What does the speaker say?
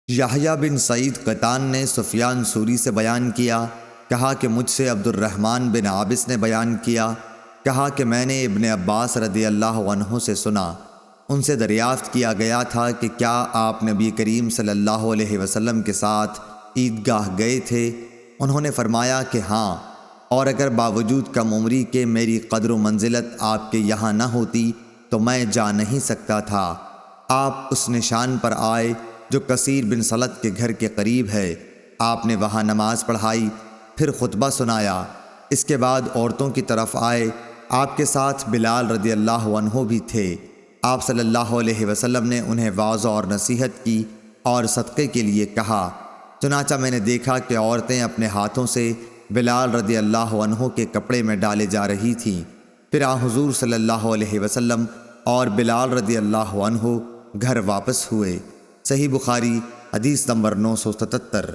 یحییٰ بن سعید قطان نے سفیان ثوری سے بیان کیا، کہا کہ مجھ سے عبد الرحمن بن عابس نے بیان کیا، کہا کہ میں نے ابن عباس رضی اللہ عنہ سے سنا، ان سے دریافت کیا گیا تھا کہ کیا آپ نبی کریم صلی اللہ علیہ وسلم کے ساتھ عیدگاہ گئے تھے؟ انہوں نے فرمایا کہ ہاں، اور اگر باوجود کم عمری کے میری قدر و منزلت آپ کے یہاں نہ ہوتی تو میں جا نہیں سکتا تھا۔ آپ اس نشان پر آئے جو کثیر بن سلط کے گھر کے قریب ہے، آپ نے وہاں نماز پڑھائی، پھر خطبہ سنایا، اس کے بعد عورتوں کی طرف آئے، آپ کے ساتھ بلال رضی اللہ عنہ بھی تھے۔ آپ صلی اللہ علیہ وسلم نے انہیں واعظ اور نصیحت کی اور صدقے کے لیے کہا، چنانچہ میں نے دیکھا کہ عورتیں اپنے ہاتھوں سے بلال رضی اللہ عنہ کے کپڑے میں ڈالے جا رہی تھیں۔ پھر حضور صلی اللہ علیہ وسلم اور بلال رضی اللہ عنہ گھر واپس ہوئے۔ صحیح بخاری حدیث نمبر 977۔